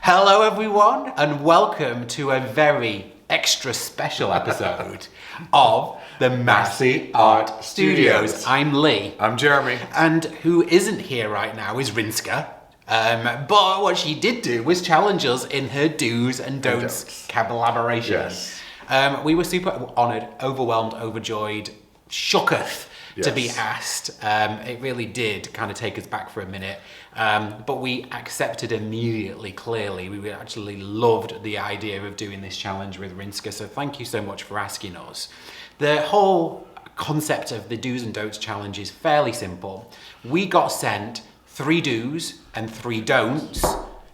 Hello everyone and welcome to a very extra special episode of the Masse Art Studios. I'm Lee. I'm Jeremy. And who isn't here right now is Rinske. But what she did do was challenge us in her do's and don'ts collaboration. Yes. We were super honoured, overwhelmed, overjoyed, shooketh to be asked. It really did kind of take us back for a minute. But we accepted immediately, clearly. We actually loved the idea of doing this challenge with Rinske, so thank you so much for asking us. The whole concept of the do's and don'ts challenge is fairly simple. We got sent 3 do's and 3 don'ts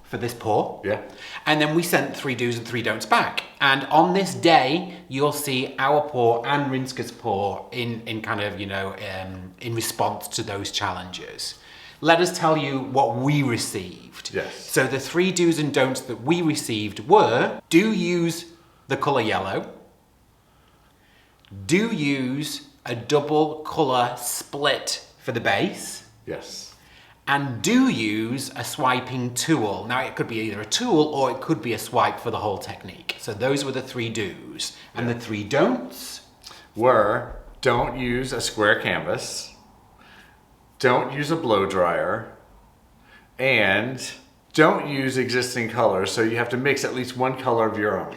for this pour. Yeah. And then we sent 3 do's and 3 don'ts back. And on this day, you'll see our pour and Rinske's pour in kind of, in response to those challenges. Let us tell you what we received. Yes. So the 3 do's and don'ts that we received were, do use the colour yellow, do use a double colour split for the base, Yes. and do use a swiping tool. Now it could be either a tool or it could be a swipe for the whole technique. So those were the 3 do's. And the 3 don'ts were, don't use a square canvas, don't use a blow dryer, and don't use existing colors, so you have to mix at least one color of your own.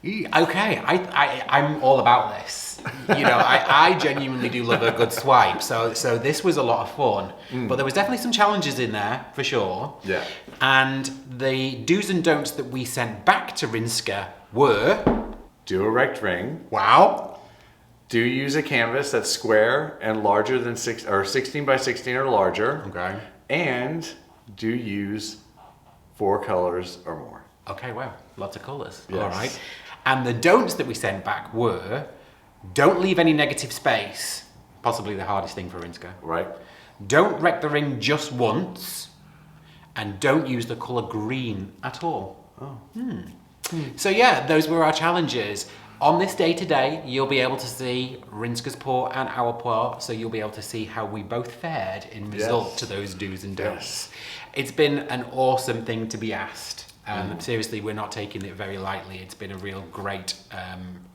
Okay, I'm all about this. I genuinely do love a good swipe, so this was a lot of fun. But there was definitely some challenges in there, for sure. Yeah. And the do's and don'ts that we sent back to Rinske were... Do a rect ring. Wow. Do use a canvas that's square and larger than 16 by 16 or larger. Okay. And do use 4 colors or more. Okay, wow, lots of colours. Yes. All right. And the don'ts that we sent back were, don't leave any negative space, possibly the hardest thing for Rinske. Right. Don't wreck the ring just once, and don't use the colour green at all. Oh. So yeah, those were our challenges. On this day today, you'll be able to see Rinske's pour and our pour, so you'll be able to see how we both fared in result to those do's and don'ts. It's been an awesome thing to be asked. Seriously, we're not taking it very lightly. It's been a real great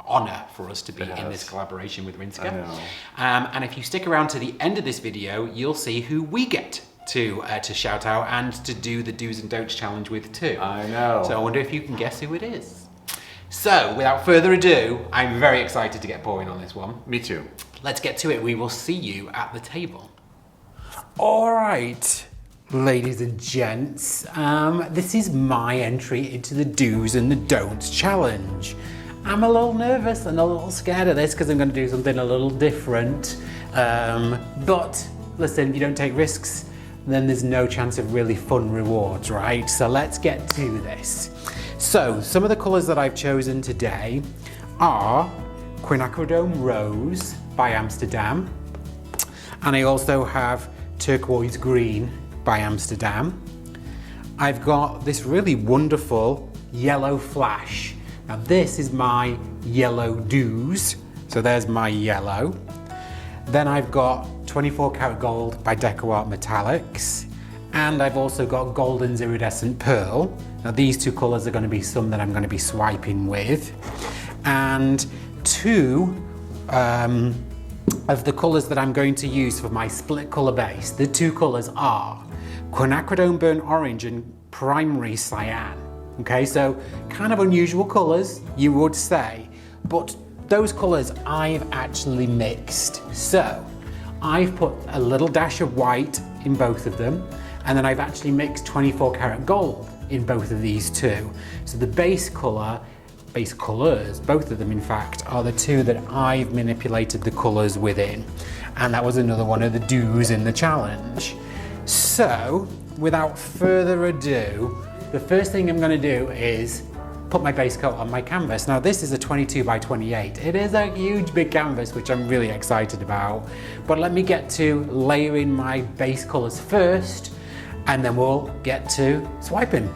honour for us to be in this collaboration with Rinske. I know. And if you stick around to the end of this video, you'll see who we get to shout out and to do the do's and don'ts challenge with too. I know. So I wonder if you can guess who it is. So without further ado, I'm very excited to get pouring on this one. Me too. Let's get to it. We will see you at the table. All right. Ladies and gents, this is my entry into the do's and the don'ts challenge. I'm a little nervous and a little scared of this because I'm going to do something a little different. But listen, if you don't take risks, then there's no chance of really fun rewards, right? So let's get to this. So some of the colours that I've chosen today are Quinacridone Rose by Amsterdam, and I also have Turquoise Green by Amsterdam. I've got this really wonderful Yellow Flash. Now this is my yellow do's, so there's my yellow. Then I've got 24 karat gold by Deco Art Metallics, and I've also got Golden's Iridescent Pearl. Now these 2 colours are going to be some that I'm going to be swiping with, and 2 of the colours that I'm going to use for my split colour base. The 2 colours are Quinacridone Burnt Orange and Primary Cyan. Okay, so kind of unusual colours, you would say, but those colours I've actually mixed. So I've put a little dash of white in both of them, and then I've actually mixed 24 karat gold in both of these 2. So the base colours, both of them in fact, are the 2 that I've manipulated the colours within. And that was another one of the do's in the challenge. So, without further ado, the first thing I'm going to do is put my base coat on my canvas. Now this is a 22 by 28. It is a huge big canvas, which I'm really excited about. But let me get to layering my base colours first, and then we'll get to swiping.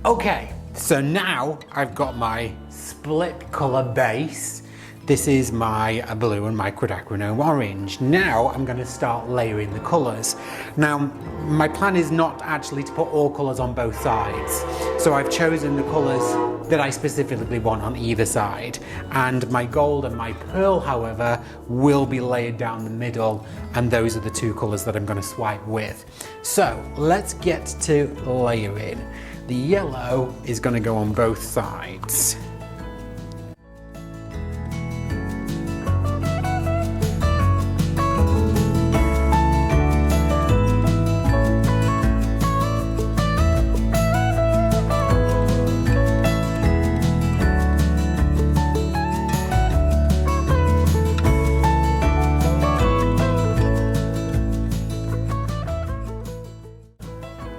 Okay, so now I've got my split color base. This is my blue and my quinacridone orange. Now I'm going to start layering the colors. Now, my plan is not actually to put all colors on both sides. So I've chosen the colors that I specifically want on either side. And my gold and my pearl, however, will be layered down the middle. And those are the two colors that I'm going to swipe with. So let's get to layering. The yellow is going to go on both sides.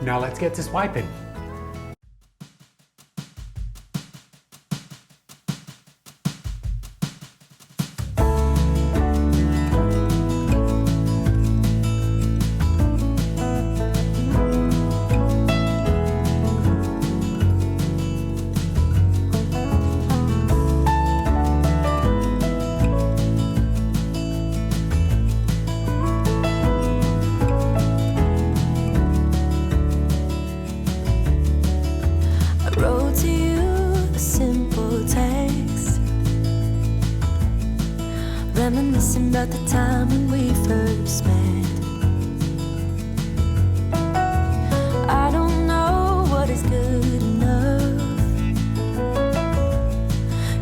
Now let's get to swiping. Wrote to you a simple text, reminiscing about the time when we first met. I don't know what is good enough,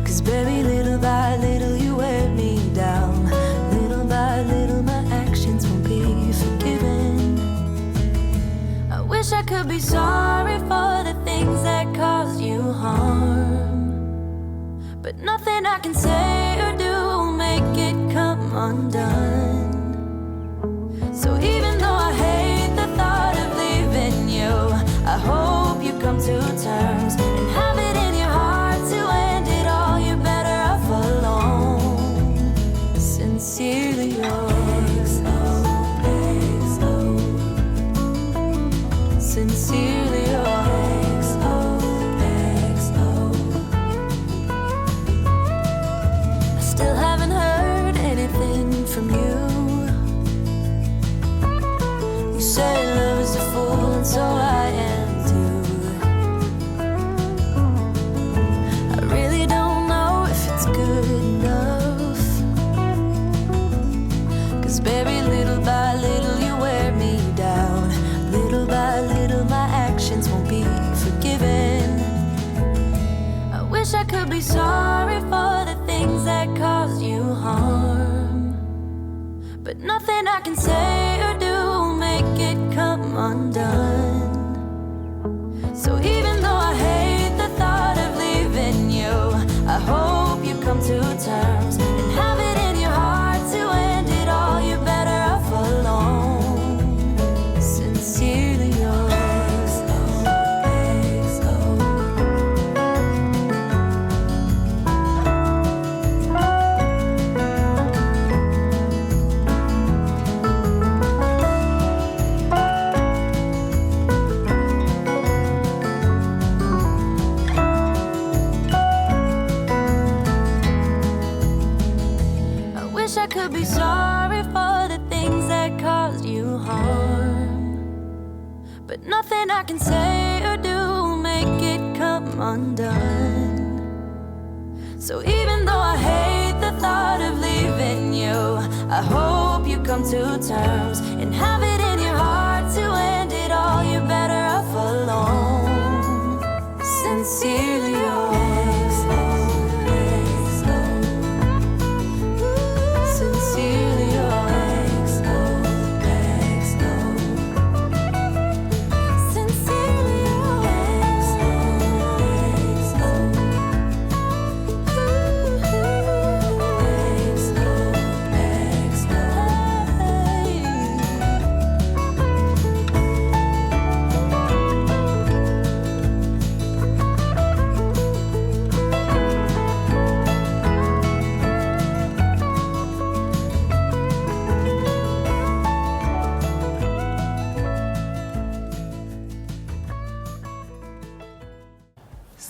'cause baby, little by little you wear me down. Little by little my actions won't be forgiven. I wish I could be sorry for the things that caused you harm, but nothing I can say or do will make it come undone. So even though I hate the thought of leaving you, I hope you come to terms and have it in your heart to end it all. You're better off alone. Sincerely yours, sincerely yours. I still haven't heard anything from you. You say love is a fool, and so I am too. I really don't know if it's good enough, 'cause baby, little by little you wear me down. Little by little my actions won't be forgiven. I wish I could be sorry for the things that caused you harm, but nothing I can say or do will make it come undone. So even though I hate the thought of leaving you, I hope you come to terms and have it in your heart to end it all. You're better off alone. Sincerely yours. I wish I could be sorry for the things that caused you harm, but nothing I can say or do will make it come undone. So even though I hate the thought of leaving you, I hope you come to terms and have it in your heart to end it all. You're better off alone. Sincerely yours. Sincerely yours. Sincerely yours.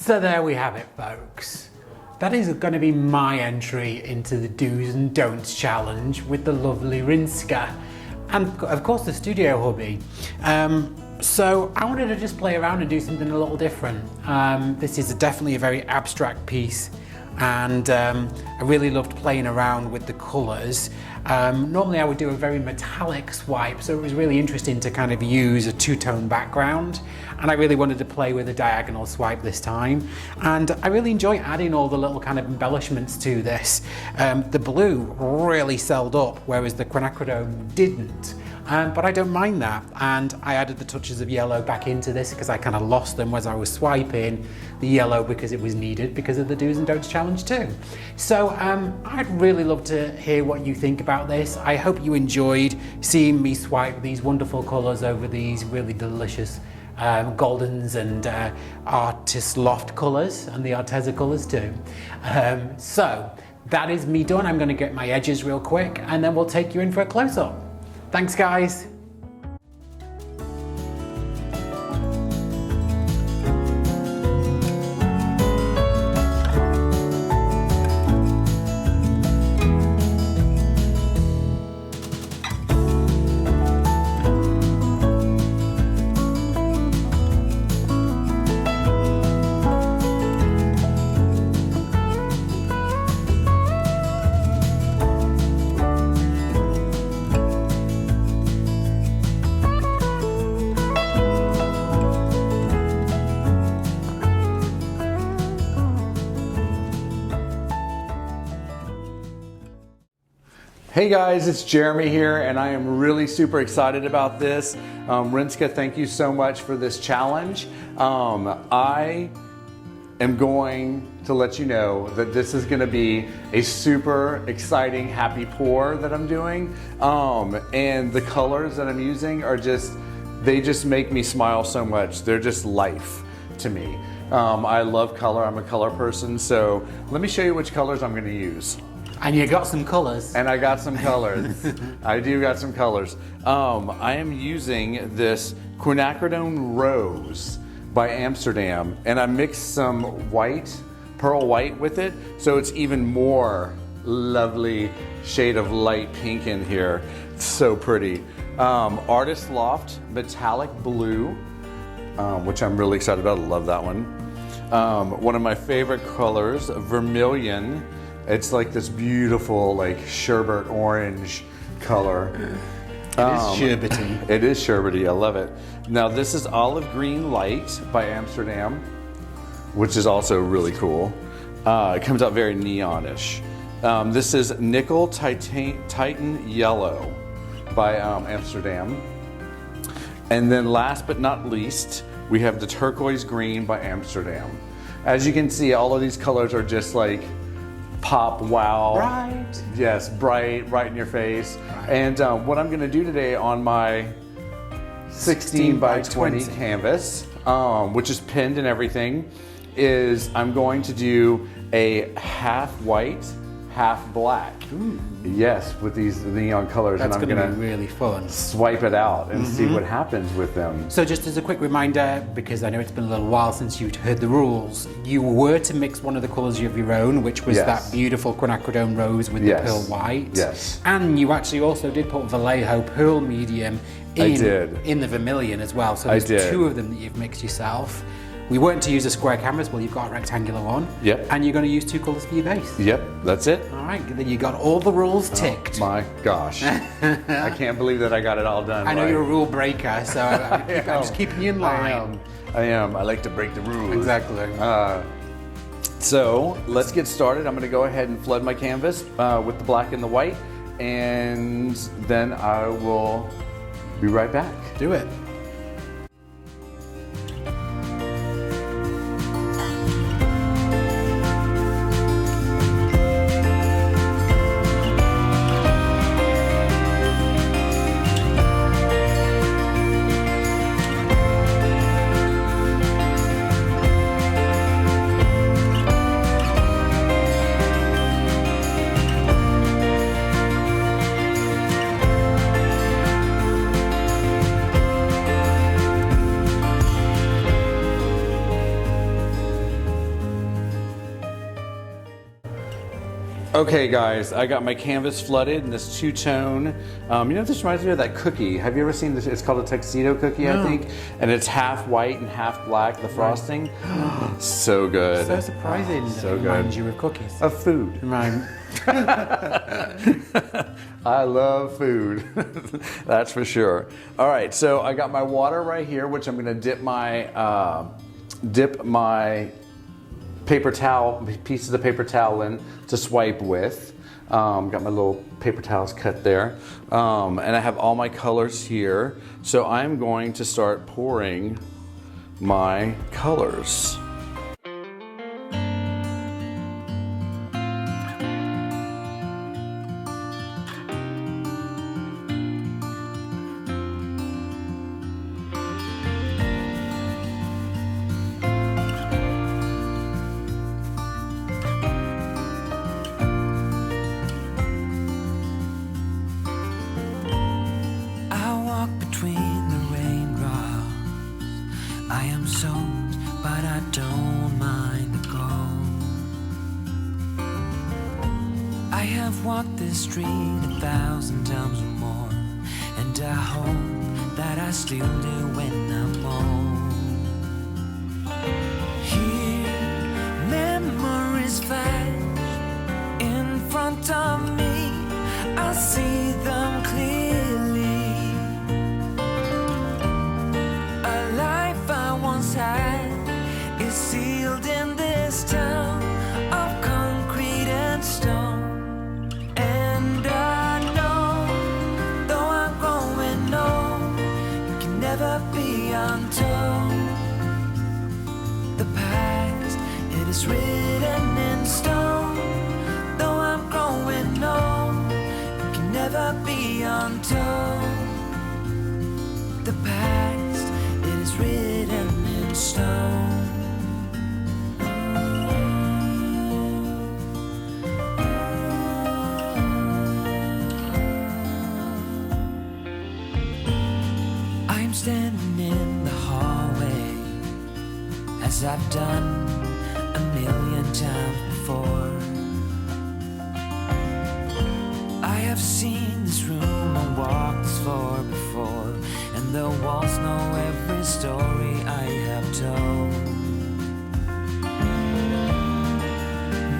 So there we have it, folks. That is going to be my entry into the Do's and Don'ts challenge with the lovely Rinske. And of course the studio hubby. So I wanted to just play around and do something a little different. This is definitely a very abstract piece, and I really loved playing around with the colours. Normally I would do a very metallic swipe, so it was really interesting to kind of use a two-tone background, and I really wanted to play with a diagonal swipe this time. And I really enjoy adding all the little kind of embellishments to this. The blue really selled up, whereas the quinacridone didn't. But I don't mind that, and I added the touches of yellow back into this because I kind of lost them as I was swiping. The yellow because it was needed because of the Do's and Don'ts challenge too. So I'd really love to hear what you think about this. I hope you enjoyed seeing me swipe these wonderful colours over these really delicious goldens and artist loft colours, and the Arteza colours too. So that is me done. I'm going to get my edges real quick and then we'll take you in for a close-up. Thanks, guys. Hey guys, it's Jeremy here, and I am really super excited about this. Rinske, thank you so much for this challenge. I am going to let you know that this is going to be a super exciting happy pour that I'm doing, and the colors that I'm using are they just make me smile so much. They're just life to me. I love color. I'm a color person, so let me show you which colors I'm going to use. And you got some colours. And I got some colors. I do got some colors. I am using this quinacridone Rose by Amsterdam, and I mixed some white, pearl white with it, so it's even more lovely shade of light pink in here. It's so pretty. Artist Loft Metallic Blue, which I'm really excited about. I love that one. One of my favorite colors, Vermilion. It's like this beautiful, like sherbet orange color. It is sherbety. It is sherbety. I love it. Now this is Olive Green Light by Amsterdam, which is also really cool. It comes out very neonish. This is Nickel Titan Yellow by Amsterdam. And then last but not least, we have the Turquoise Green by Amsterdam. As you can see, all of these colors are just like pop, wow. Bright. Yes, bright, right in your face. Right. And what I'm gonna do today on my 16 by 20 canvas, which is pinned and everything, is I'm going to do a half white, half black. Ooh. Yes, with these neon colors. That's and I'm gonna be really fun. Swipe it out and see what happens with them. So just as a quick reminder, because I know it's been a little while since you'd heard the rules, you were to mix one of the colours of your own, which was that beautiful quinacridone Rose with the pearl white. Yes. And you actually also did put Vallejo Pearl Medium in the Vermilion as well. So there's two of them that you've mixed yourself. We weren't to use a square canvas, well you've got a rectangular one. Yep. And you're going to use two colours for your base. Yep, that's it. All right, then you got all the rules ticked. Oh my gosh. I can't believe that I got it all done. I know you're a rule breaker, so I'm just keeping you in line. I am. I like to break the rules. Exactly. So let's get started. I'm going to go ahead and flood my canvas with the black and the white, and then I will be right back. Do it. Okay guys, I got my canvas flooded in this two-tone. You know what this reminds me of? That cookie. Have you ever seen this? It's called a tuxedo cookie, I think. And it's half white and half black, the frosting. So good. So surprising. So that reminds you of cookies. Of food. Right. I love food. That's for sure. All right, so I got my water right here, which I'm gonna dip my paper towel, pieces of paper towel in to swipe with. Got my little paper towels cut there. And I have all my colors here. So I'm going to start pouring my colors. I have walked this street 1,000 times or more, and I hope that I still do when I'm old. Here, memories flash in front of me, I see them clearly. A life I once had is sealed in this town of concrete and stone. Never be untold. The past, it is written in stone. Though I'm growing old, it can never be untold. The past, it is written in stone. Standing in the hallway, as I've done 1,000,000 times before. I have seen this room and walked this floor before, and the walls know every story I have told.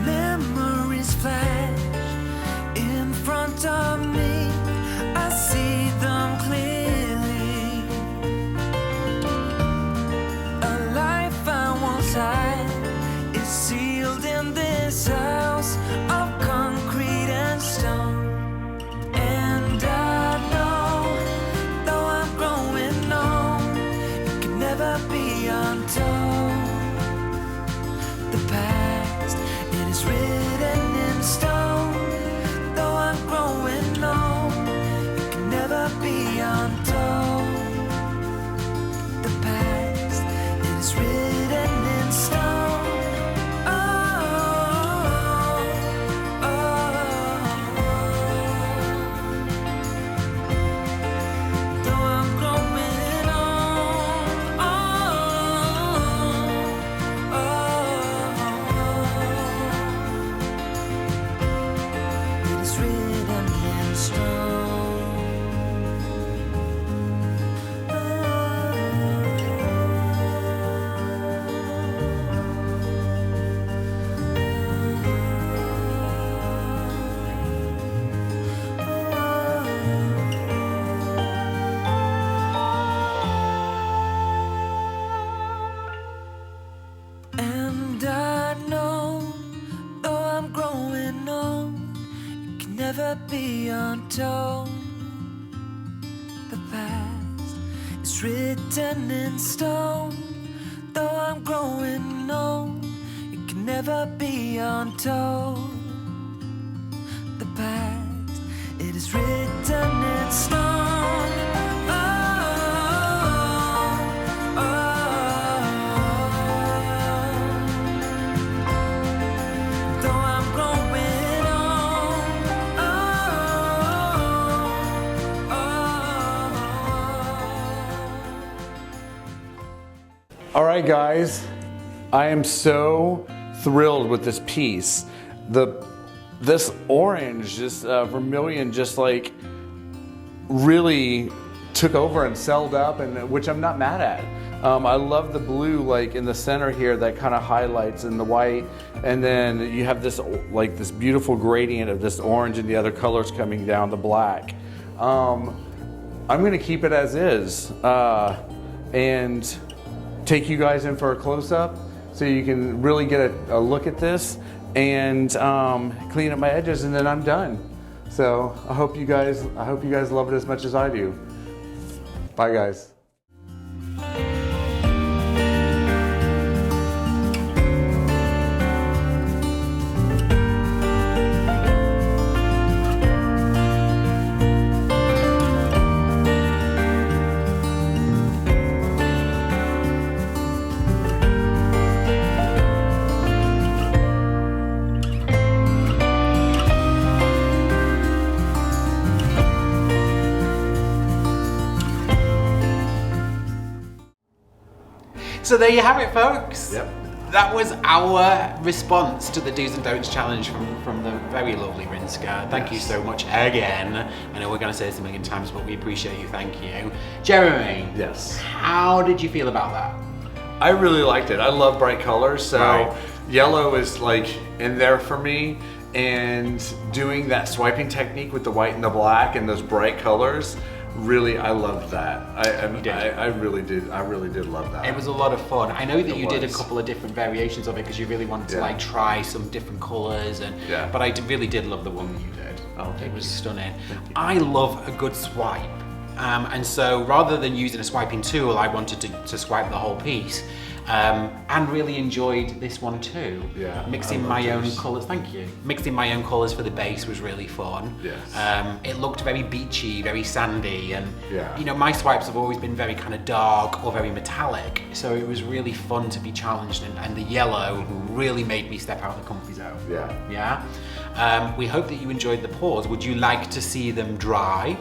Memories flash in front of me, I see them clearly. Is sealed in this house of concrete and stone. And I know, though I'm growing old, it can never be untold. The past, it is written in stone. Though I'm growing old, it can never be untold. The past, it is written in stone. Never be untold. The past is written in stone. Though I'm growing old, it can never be untold. The past, it is written in stone. All right, guys, I am so thrilled with this piece. The this orange, this vermilion, just like really took over and celled up, and which I'm not mad at. I love the blue like in the center here that kind of highlights in the white, and then you have this like this beautiful gradient of this orange and the other colors coming down the black. I'm gonna keep it as is and take you guys in for a close-up so you can really get a look at this, and clean up my edges, and then I'm done. So I hope you guys love it as much as I do. Bye guys. So there you have it, folks. Yep. That was our response to the Do's and Don'ts challenge from the very lovely Rinske. Thank you so much again. I know we're going to say this a million times, but we appreciate you. Thank you. Jeremy. Yes. How did you feel about that? I really liked it. I love bright colors, so Right. yellow is like in there for me, and doing that swiping technique with the white and the black and those bright colors, really, I loved that. I really did love that. It was a lot of fun. I know that you did a was. couple of different variations of it because you really wanted to Yeah. like try some different colors, and Yeah. but I really did love the one that you did. Oh, It was stunning. I love a good swipe. And so rather than using a swiping tool, I wanted to swipe the whole piece. And really enjoyed this one too. Yeah, Mixing I my love own yours. colours, thank you. Mixing my own colours for the base was really fun. Yes. It looked very beachy, very sandy, and Yeah. you know, my swipes have always been very kind of dark or very metallic. So it was really fun to be challenged, and the yellow really made me step out of the comfy zone. Yeah. Yeah. We hope that you enjoyed the pours. Would you like to see them dry?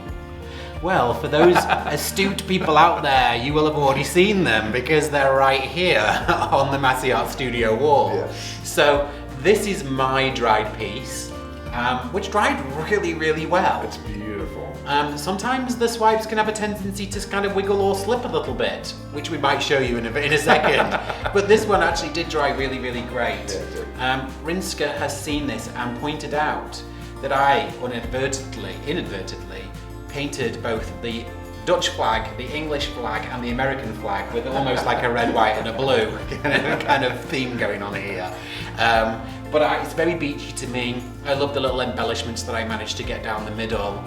Well, for those astute people out there, you will have already seen them because they're right here on the Masse Art Studio wall. Yes. So this is my dried piece, which dried really, really well. It's beautiful. Sometimes the swipes can have a tendency to kind of wiggle or slip a little bit, which we might show you in a second. But this one actually did dry really, really great. Yeah, it did. Rinske has seen this and pointed out that I inadvertently, painted both the Dutch flag, the English flag, and the American flag with almost like a red, white, and a blue kind of theme going on here. But it's very beachy to me. I love the little embellishments that I managed to get down the middle.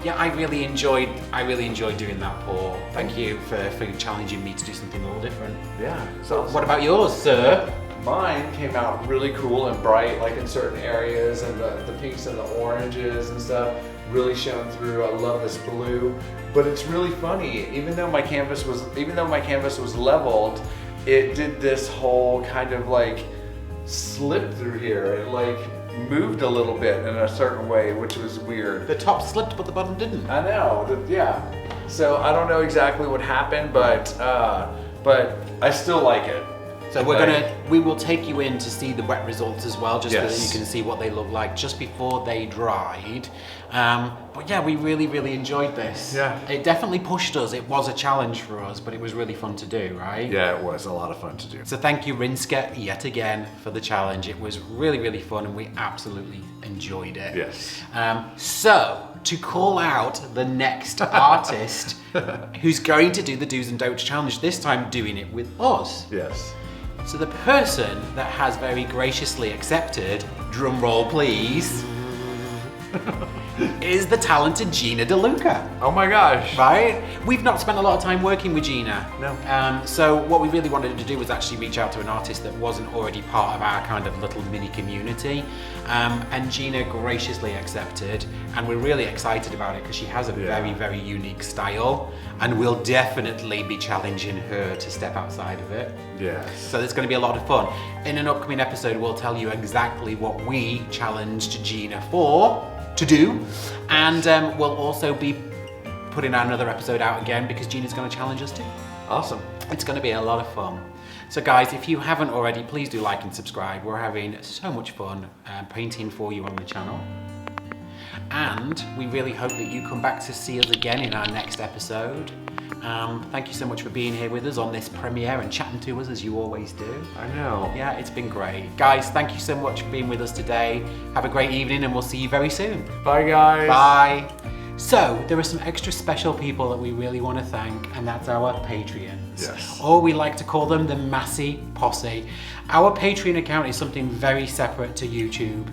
Yeah, I really enjoyed doing that pour. Thank you for challenging me to do something a little different. Yeah. So What about yours, sir? mine came out really cool and bright, like in certain areas, and the pinks and the oranges and stuff really shone through. I love this blue, but it's really funny. Even though my canvas was leveled, it did this whole kind of like slip through here. It like moved a little bit in a certain way, which was weird. The top slipped, but the bottom didn't. I know, yeah. So I don't know exactly what happened, but I still like it. So we will take you in to see the wet results as well, just so that you can see what they look like just before they dried. But yeah, we really, really enjoyed this. Yeah. It definitely pushed us. It was a challenge for us, but it was really fun to do, right? Yeah, it was a lot of fun to do. So thank you, Rinske, yet again for the challenge. It was really, really fun, and we absolutely enjoyed it. Yes. So, to call out the next artist who's going to do the Do's and Don'ts challenge, this time doing it with us. Yes. So the person that has very graciously accepted, drum roll please, is the talented Gina DeLuca. Oh my gosh. Right? We've not spent a lot of time working with Gina. No. So what we really wanted to do was actually reach out to an artist that wasn't already part of our kind of little mini community. And Gina graciously accepted, and we're really excited about it because she has a very, very unique style, and we'll definitely be challenging her to step outside of it. Yes. So it's going to be a lot of fun. In an upcoming episode, we'll tell you exactly what we challenged Gina to do, and we'll also be putting another episode out again because Gina's going to challenge us too. Awesome. It's going to be a lot of fun. So guys, if you haven't already, please do like and subscribe. We're having so much fun painting for you on the channel. And we really hope that you come back to see us again in our next episode. Thank you so much for being here with us on this premiere and chatting to us as you always do. I know. Yeah, it's been great. Guys, thank you so much for being with us today. Have a great evening and we'll see you very soon. Bye, guys. Bye. So, there are some extra special people that we really want to thank, and that's our Patreons. Yes. Or we like to call them the Masse Posse. Our Patreon account is something very separate to YouTube,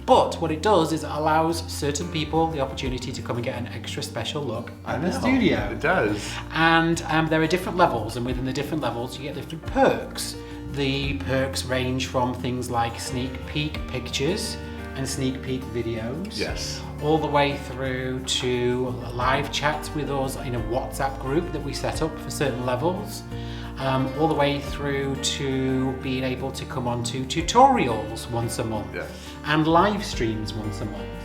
but what it does is it allows certain people the opportunity to come and get an extra special look at the studio. It does. And there are different levels, and within the different levels you get different perks. The perks range from things like sneak peek pictures and sneak peek videos. Yes. All the way through to live chats with us in a WhatsApp group that we set up for certain levels. All the way through to being able to come on to tutorials once a month. Yes. And live streams once a month.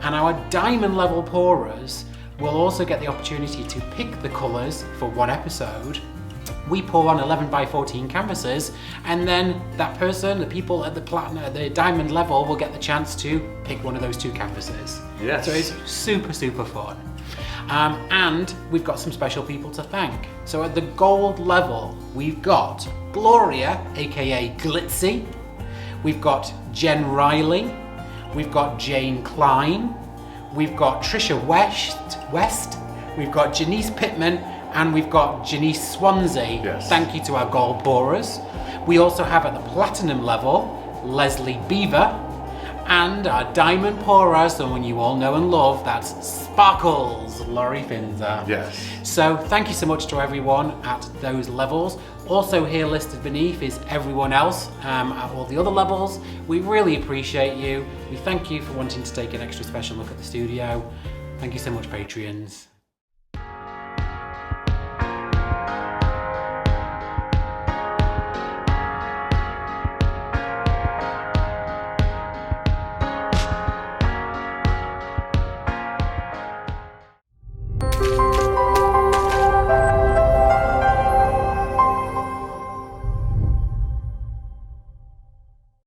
And our diamond level pourers will also get the opportunity to pick the colours for one episode. We pour on 11 by 14 canvases, and then that person, the people at the platinum, the diamond level, will get the chance to pick one of those 2 canvases. Yes. So it's super, super fun. And we've got some special people to thank. So at the gold level, we've got Gloria, aka Glitzy. We've got Jen Riley. We've got Jane Klein. We've got Trisha West. We've got Janice Pittman. And we've got Janice Swansea. Yes. Thank you to our gold pourers. We also have at the platinum level, Leslie Beaver. And our diamond pourer, someone you all know and love, that's Sparkles, Laurie Finzer. Yes. So thank you so much to everyone at those levels. Also here listed beneath is everyone else at all the other levels. We really appreciate you. We thank you for wanting to take an extra special look at the studio. Thank you so much, Patreons.